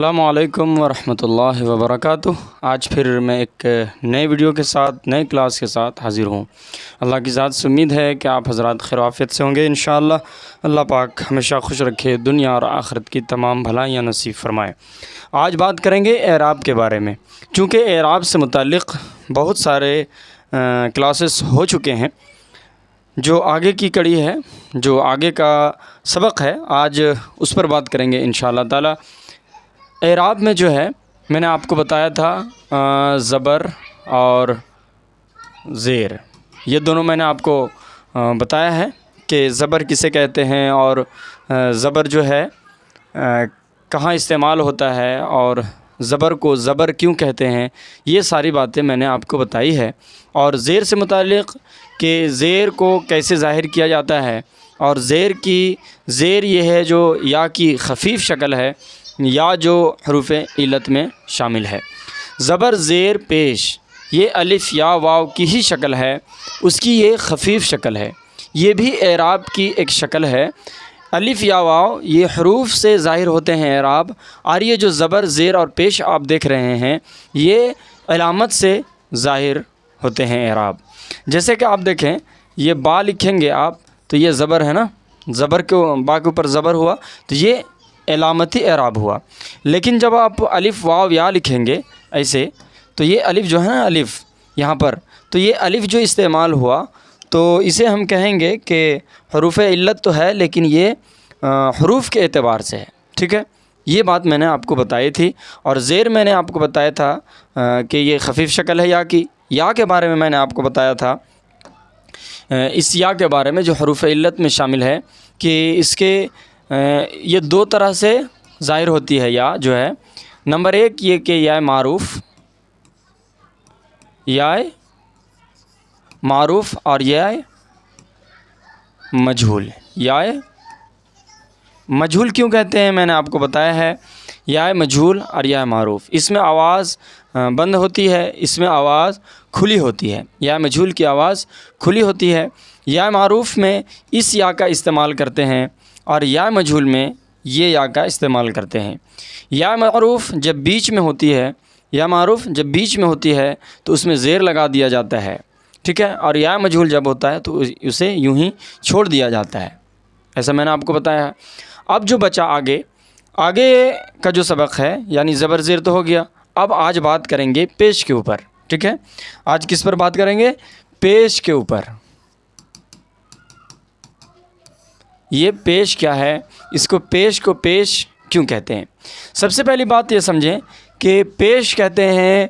السلام علیکم ورحمۃ اللہ وبرکاتہ۔ آج پھر میں ایک نئے ویڈیو کے ساتھ نئے کلاس کے ساتھ حاضر ہوں۔ اللہ کی ذات سے امید ہے کہ آپ حضرات خیر و عافیت سے ہوں گے انشاءاللہ۔ اللہ پاک ہمیشہ خوش رکھے، دنیا اور آخرت کی تمام بھلائیاں نصیب فرمائے۔ آج بات کریں گے اعراب کے بارے میں، چونکہ اعراب سے متعلق بہت سارے کلاسز ہو چکے ہیں۔ جو آگے کی کڑی ہے، جو آگے کا سبق ہے، آج اس پر بات کریں گے انشاءاللہ تعالی۔ اعراب میں جو ہے میں نے آپ کو بتایا تھا زبر اور زیر، یہ دونوں میں نے آپ کو بتایا ہے کہ زبر کسے کہتے ہیں اور زبر جو ہے کہاں استعمال ہوتا ہے اور زبر کو زبر کیوں کہتے ہیں، یہ ساری باتیں میں نے آپ کو بتائی ہے۔ اور زیر سے متعلق کہ زیر کو کیسے ظاہر کیا جاتا ہے، اور زیر یہ ہے جو یا کی خفیف شکل ہے، یا جو حروف علت میں شامل ہے۔ زبر زیر پیش یہ الف یا واو کی ہی شکل ہے، اس کی یہ خفیف شکل ہے، یہ بھی اعراب کی ایک شکل ہے۔ الف یا واو یہ حروف سے ظاہر ہوتے ہیں اعراب، اور یہ جو زبر زیر اور پیش آپ دیکھ رہے ہیں یہ علامت سے ظاہر ہوتے ہیں اعراب۔ جیسے کہ آپ دیکھیں، یہ با لکھیں گے آپ تو یہ زبر ہے نا، زبر کے با کے اوپر زبر ہوا تو یہ علامتی اعراب ہوا۔ لیکن جب آپ الف واو یا لکھیں گے ایسے تو یہ الف جو ہے نا، الف یہاں پر، تو یہ الف جو استعمال ہوا تو اسے ہم کہیں گے کہ حروف علت تو ہے لیکن یہ حروف کے اعتبار سے ہے، ٹھیک ہے۔ یہ بات میں نے آپ کو بتائی تھی۔ اور زیر میں نے آپ کو بتایا تھا کہ یہ خفیف شکل ہے یا کی، یا کے بارے میں نے آپ کو بتایا تھا، اس یا کے بارے میں جو حروف علت میں شامل ہے، کہ اس کے یہ دو طرح سے ظاہر ہوتی ہے یا جو ہے۔ نمبر ایک یہ کہ یا معروف اور یا مجہول۔ یا مجہول کیوں کہتے ہیں میں نے آپ کو بتایا ہے، یا مجہول اور یا معروف، اس میں آواز بند ہوتی ہے، اس میں آواز کھلی ہوتی ہے۔ یا مجہول کی آواز کھلی ہوتی ہے، یا معروف میں اس یا کا استعمال کرتے ہیں، اور یا مجہول میں یہ یا کا استعمال کرتے ہیں۔ یا معروف جب بیچ میں ہوتی ہے، یا معروف جب بیچ میں ہوتی ہے تو اس میں زیر لگا دیا جاتا ہے، ٹھیک ہے۔ اور یا مجہول جب ہوتا ہے تو اسے یوں ہی چھوڑ دیا جاتا ہے، ایسا میں نے آپ کو بتایا ہے۔ اب جو بچا آگے کا جو سبق ہے، یعنی زبر زیر تو ہو گیا، اب آج بات کریں گے پیش کے اوپر، ٹھیک ہے۔ آج کس پر بات کریں گے؟ پیش کے اوپر۔ یہ پیش کیا ہے، اس کو پیش کیوں کہتے ہیں؟ سب سے پہلی بات یہ سمجھیں کہ پیش کہتے ہیں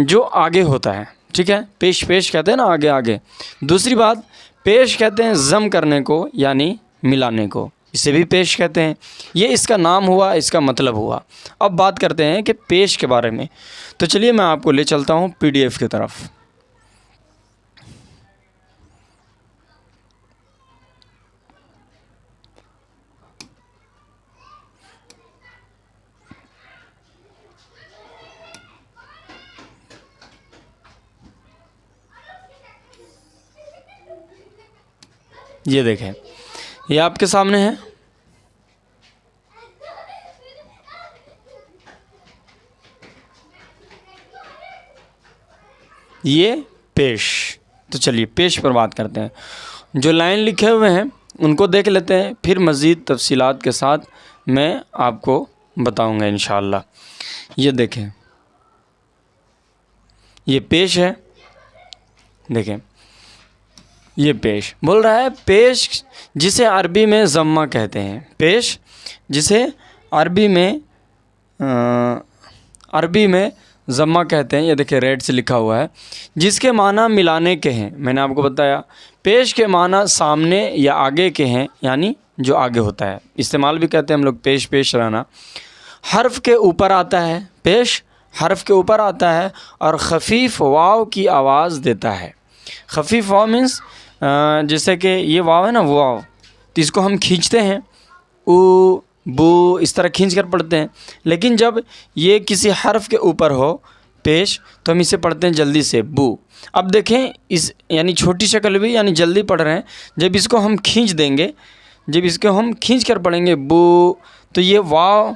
جو آگے ہوتا ہے، ٹھیک ہے۔ پیش کہتے ہیں نا، آگے۔ دوسری بات، پیش کہتے ہیں ضم کرنے کو، یعنی ملانے کو، اسے بھی پیش کہتے ہیں۔ یہ اس کا نام ہوا، اس کا مطلب ہوا۔ اب بات کرتے ہیں کہ پیش کے بارے میں، تو چلیے میں آپ کو لے چلتا ہوں PDF کی طرف۔ یہ دیکھیں، یہ آپ کے سامنے ہے۔ یہ پیش، تو چلیے پیش پر بات کرتے ہیں۔ جو لائن لکھے ہوئے ہیں ان کو دیکھ لیتے ہیں، پھر مزید تفصیلات کے ساتھ میں آپ کو بتاؤں گا انشاءاللہ۔ یہ دیکھیں، یہ پیش ہے، دیکھیں یہ پیش بول رہا ہے۔ پیش جسے عربی میں ضمہ کہتے ہیں، پیش جسے عربی میں ضمہ کہتے ہیں۔ یہ دیکھیں ریڈ سے لکھا ہوا ہے، جس کے معنی ملانے کے ہیں۔ میں نے آپ کو بتایا پیش کے معنی سامنے یا آگے کے ہیں، یعنی جو آگے ہوتا ہے، استعمال بھی کہتے ہیں ہم لوگ پیش رہنا۔ حرف کے اوپر آتا ہے، پیش حرف کے اوپر آتا ہے اور خفیف واو کی آواز دیتا ہے۔ خفیف واو مینس جیسے کہ یہ واو ہے نا، واو، تو اس کو ہم کھینچتے ہیں، او بو اس طرح کھینچ کر پڑھتے ہیں۔ لیکن جب یہ کسی حرف کے اوپر ہو پیش تو ہم اسے پڑھتے ہیں جلدی سے بو۔ اب دیکھیں اس یعنی چھوٹی شکل بھی، یعنی جلدی پڑھ رہے ہیں، جب اس کو ہم کھینچ دیں گے، جب اس کو ہم کھینچ کر پڑھیں گے بو، تو یہ واو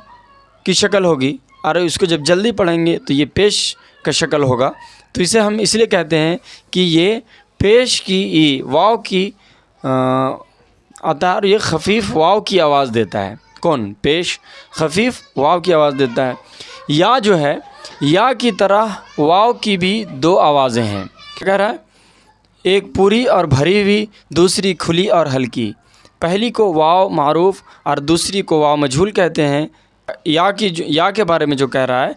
کی شکل ہوگی، اور اس کو جب جلدی پڑھیں گے تو یہ پیش کا شکل ہوگا، تو اسے ہم اس لیے کہتے ہیں کہ یہ پیش کی ای واو کی اطار، یہ خفیف واو کی آواز دیتا ہے۔ کون؟ پیش خفیف واو کی آواز دیتا ہے۔ یا جو ہے، یا کی طرح واو کی بھی دو آوازیں ہیں۔ کیا کہہ رہا ہے؟ ایک پوری اور بھری ہوئی، دوسری کھلی اور ہلکی۔ پہلی کو واو معروف اور دوسری کو واو مجہول کہتے ہیں۔ یا کے بارے میں جو کہہ رہا ہے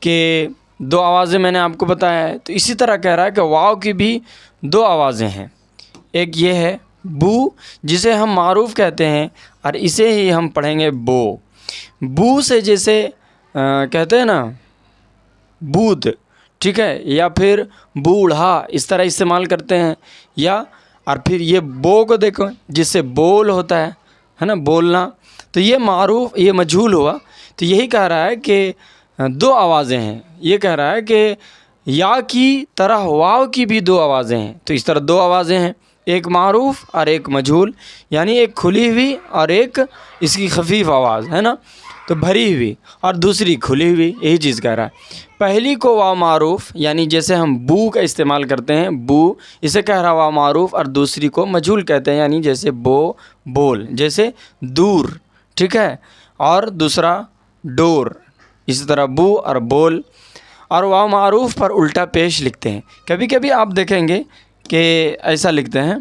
کہ دو آوازیں میں نے آپ کو بتایا ہے، تو اسی طرح کہہ رہا ہے کہ واو کی بھی دو آوازیں ہیں۔ ایک یہ ہے بو، جسے ہم معروف کہتے ہیں، اور اسے ہی ہم پڑھیں گے بو۔ بو سے جیسے کہتے ہیں نا بود، ٹھیک ہے، یا پھر بوڑھا، اس طرح استعمال کرتے ہیں۔ یا اور پھر یہ بو کو دیکھو، جس سے بول ہوتا ہے نا، بولنا، تو یہ معروف، یہ مجہول ہوا۔ تو یہی کہہ رہا ہے کہ دو آوازیں ہیں۔ یہ کہہ رہا ہے کہ یا کی طرح واو کی بھی دو آوازیں ہیں، تو اس طرح دو آوازیں ہیں، ایک معروف اور ایک مجہول، یعنی ایک کھلی ہوئی اور ایک اس کی خفیف آواز ہے نا، تو بھری ہوئی، اور دوسری کھلی ہوئی، یہی چیز کہہ رہا ہے۔ پہلی کو واو معروف، یعنی جیسے ہم بو کا استعمال کرتے ہیں، بو، اسے کہہ رہا واو معروف، اور دوسری کو مجہول کہتے ہیں، یعنی جیسے بو بول، جیسے دور، ٹھیک ہے، اور دوسرا ڈور، اسی طرح بو اور بول۔ اور واو معروف پر الٹا پیش لکھتے ہیں۔ کبھی کبھی آپ دیکھیں گے کہ ایسا لکھتے ہیں،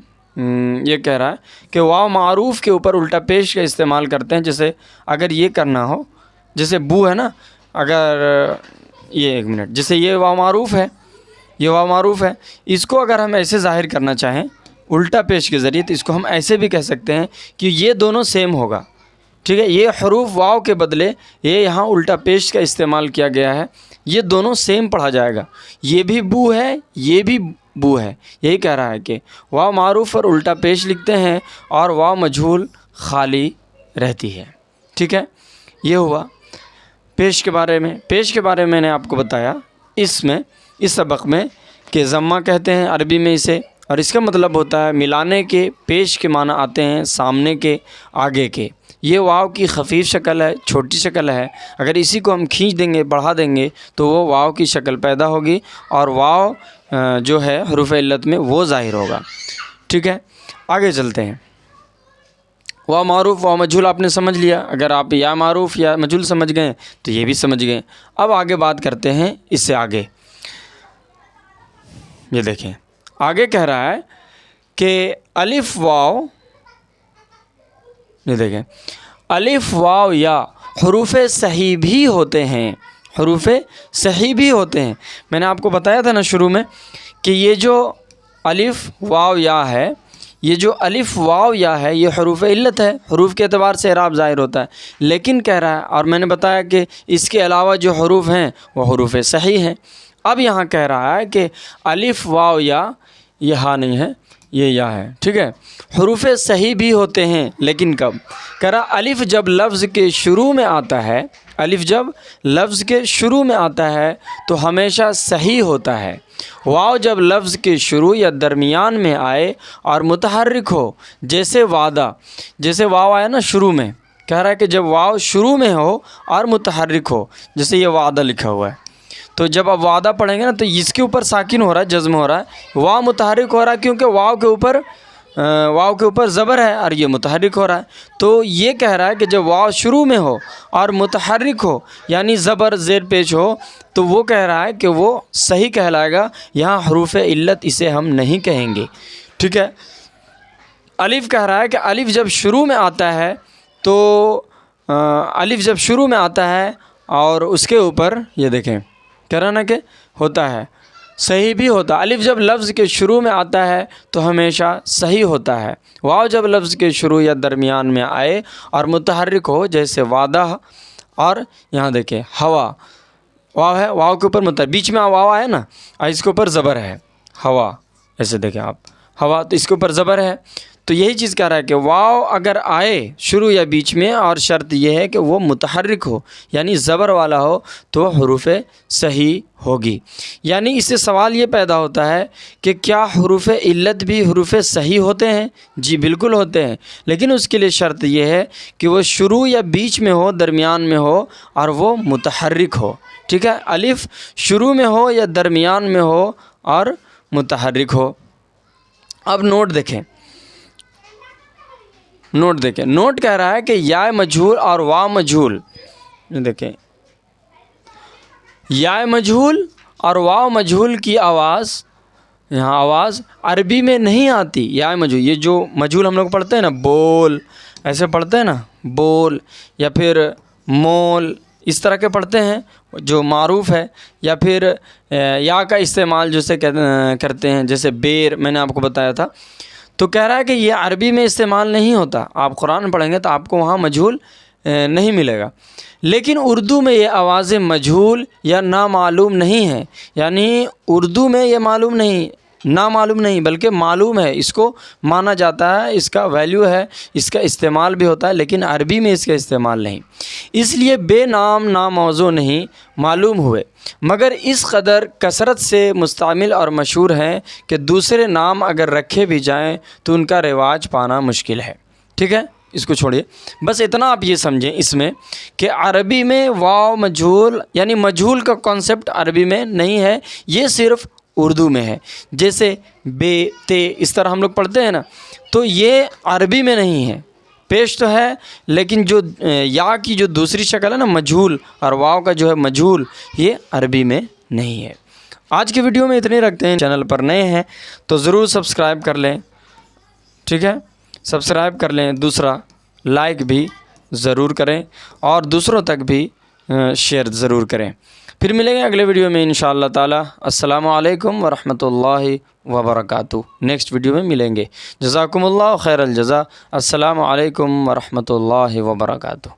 یہ کہہ رہا ہے کہ واو معروف کے اوپر الٹا پیش کا استعمال کرتے ہیں۔ جیسے اگر یہ کرنا ہو، جیسے بو ہے نا، اگر یہ ایک منٹ، جیسے یہ واو معروف ہے، یہ واو معروف ہے، اس کو اگر ہم ایسے ظاہر کرنا چاہیں الٹا پیش کے ذریعے، تو اس کو ہم ایسے بھی کہہ سکتے ہیں کہ یہ دونوں سیم ہوگا، ٹھیک ہے۔ یہ حروف واو کے بدلے یہ یہاں الٹا پیش کا استعمال کیا گیا ہے، یہ دونوں سیم پڑھا جائے گا۔ یہ بھی بو ہے، یہ بھی بو ہے۔ یہی کہہ رہا ہے کہ واو معروف پر الٹا پیش لکھتے ہیں اور واو مجہول خالی رہتی ہے، ٹھیک ہے۔ یہ ہوا پیش کے بارے میں۔ پیش کے بارے میں نے آپ کو بتایا اس سبق میں کہ ضمہ کہتے ہیں عربی میں اسے، اور اس کا مطلب ہوتا ہے ملانے کے۔ پیش کے معنی آتے ہیں سامنے کے، آگے کے۔ یہ واو کی خفیف شکل ہے، چھوٹی شکل ہے۔ اگر اسی کو ہم کھینچ دیں گے، بڑھا دیں گے، تو وہ واو کی شکل پیدا ہوگی، اور واو جو ہے حروف علت میں وہ ظاہر ہوگا، ٹھیک ہے۔ آگے چلتے ہیں۔ واو معروف واو مجہول آپ نے سمجھ لیا۔ اگر آپ یا معروف یا مجہول سمجھ گئے تو یہ بھی سمجھ گئے۔ اب آگے بات کرتے ہیں اس سے آگے۔ یہ دیکھیں آگے کہہ رہا ہے کہ الف واو، یہ دیکھیں الف واو یا حروف صحیح بھی ہوتے ہیں، حروف صحیح بھی ہوتے ہیں۔ میں نے آپ کو بتایا تھا نا شروع میں کہ یہ جو الف واو یا ہے، یہ جو الف واو یا ہے، یہ حروف علت ہے، حروف کے اعتبار سے اعراب ظاہر ہوتا ہے۔ لیکن کہہ رہا ہے، اور میں نے بتایا کہ اس کے علاوہ جو حروف ہیں وہ حروف صحیح ہیں۔ اب یہاں کہہ رہا ہے کہ الف واو یا، یہ ہاں نہیں ہے، یہ یا ہے، ٹھیک ہے، حروف صحیح بھی ہوتے ہیں، لیکن کب؟ کہہ رہا الف جب لفظ کے شروع میں آتا ہے، الف جب لفظ کے شروع میں آتا ہے تو ہمیشہ صحیح ہوتا ہے۔ واو جب لفظ کے شروع یا درمیان میں آئے اور متحرک ہو، جیسے وعدہ، جیسے واو آیا نا شروع میں، کہہ رہا ہے کہ جب واو شروع میں ہو اور متحرک ہو، جیسے یہ وعدہ لکھا ہوا ہے، تو جب اب وعدہ پڑھیں گے نا تو اس کے اوپر ساکن ہو رہا ہے، جزم ہو رہا ہے، واو متحرک ہو رہا ہے کیونکہ واو کے اوپر زبر ہے اور یہ متحرک ہو رہا ہے۔ تو یہ کہہ رہا ہے کہ جب واو شروع میں ہو اور متحرک ہو، یعنی زبر زیر پیش ہو، تو وہ کہہ رہا ہے کہ وہ صحیح کہلائے گا۔ یہاں حروف علت اسے ہم نہیں کہیں گے، ٹھیک ہے۔ الف کہہ رہا ہے کہ الف جب شروع میں آتا ہے تو الف جب شروع میں آتا ہے اور اس کے اوپر یہ دیکھیں کہہ رہا نا کہ ہوتا ہے، صحیح بھی ہوتا ہے۔ الف جب لفظ کے شروع میں آتا ہے تو ہمیشہ صحیح ہوتا ہے۔ واو جب لفظ کے شروع یا درمیان میں آئے اور متحرک ہو، جیسے وعدہ، اور یہاں دیکھیں ہوا، واو ہے، واو کے اوپر بیچ میں واو آیا نا، اور اس کے اوپر زبر ہے، ہوا، ایسے دیکھیں آپ، ہوا، تو اس کے اوپر زبر ہے، تو یہی چیز کہہ رہا ہے کہ واو اگر آئے شروع یا بیچ میں، اور شرط یہ ہے کہ وہ متحرک ہو یعنی زبر والا ہو، تو حروف صحیح ہوگی۔ یعنی اس سے سوال یہ پیدا ہوتا ہے کہ کیا حروف علت بھی حروف صحیح ہوتے ہیں؟ جی بالکل ہوتے ہیں، لیکن اس کے لیے شرط یہ ہے کہ وہ شروع یا بیچ میں ہو، درمیان میں ہو، اور وہ متحرک ہو۔ ٹھیک ہے، الف شروع میں ہو یا درمیان میں ہو اور متحرک ہو۔ اب نوٹ دیکھیں، نوٹ کہہ رہا ہے کہ یا مجہول اور وا مجہول، دیکھیں یا مجہول اور واو مجہول کی آواز، یہاں آواز عربی میں نہیں آتی۔ یا مجہول، یہ جو مجہول ہم لوگ پڑھتے ہیں نا، بول ایسے پڑھتے ہیں نا، بول، یا پھر مول، اس طرح کے پڑھتے ہیں جو معروف ہے، یا پھر یا کا استعمال جیسے کرتے ہیں، جیسے بیر میں نے آپ کو بتایا تھا۔ تو کہہ رہا ہے کہ یہ عربی میں استعمال نہیں ہوتا، آپ قرآن پڑھیں گے تو آپ کو وہاں مجہول نہیں ملے گا، لیکن اردو میں یہ آوازیں مجہول یا نامعلوم نہیں ہیں۔ یعنی اردو میں یہ معلوم نہیں، نامعلوم نہیں، بلکہ معلوم ہے، اس کو مانا جاتا ہے، اس کا ویلیو ہے، اس کا استعمال بھی ہوتا ہے، لیکن عربی میں اس کا استعمال نہیں۔ اس لیے بے نام ناموضوع نہیں معلوم ہوئے، مگر اس قدر کثرت سے مستعمل اور مشہور ہیں کہ دوسرے نام اگر رکھے بھی جائیں تو ان کا رواج پانا مشکل ہے۔ ٹھیک ہے، اس کو چھوڑیے، بس اتنا آپ یہ سمجھیں اس میں کہ عربی میں واو مجہول یعنی مجہول کا کانسیپٹ عربی میں نہیں ہے، یہ صرف اردو میں ہے۔ جیسے بے تے اس طرح ہم لوگ پڑھتے ہیں نا، تو یہ عربی میں نہیں ہے، پیش تو ہے، لیکن جو یا کی جو دوسری شکل ہے نا مجہول، اور واو کا جو ہے مجہول، یہ عربی میں نہیں ہے۔ آج کی ویڈیو میں اتنے رکھتے ہیں۔ چینل پر نئے ہیں تو ضرور سبسکرائب کر لیں، ٹھیک ہے، سبسکرائب کر لیں۔ دوسرا لائک بھی ضرور کریں اور دوسروں تک بھی شیئر ضرور کریں۔ پھر ملیں گے اگلے ویڈیو میں انشاءاللہ تعالی۔ السلام علیکم ورحمۃ اللہ وبرکاتہ۔ نیکسٹ ویڈیو میں ملیں گے۔ جزاکم اللہ خیر الجزا۔ السلام علیکم ورحمۃ اللہ وبرکاتہ۔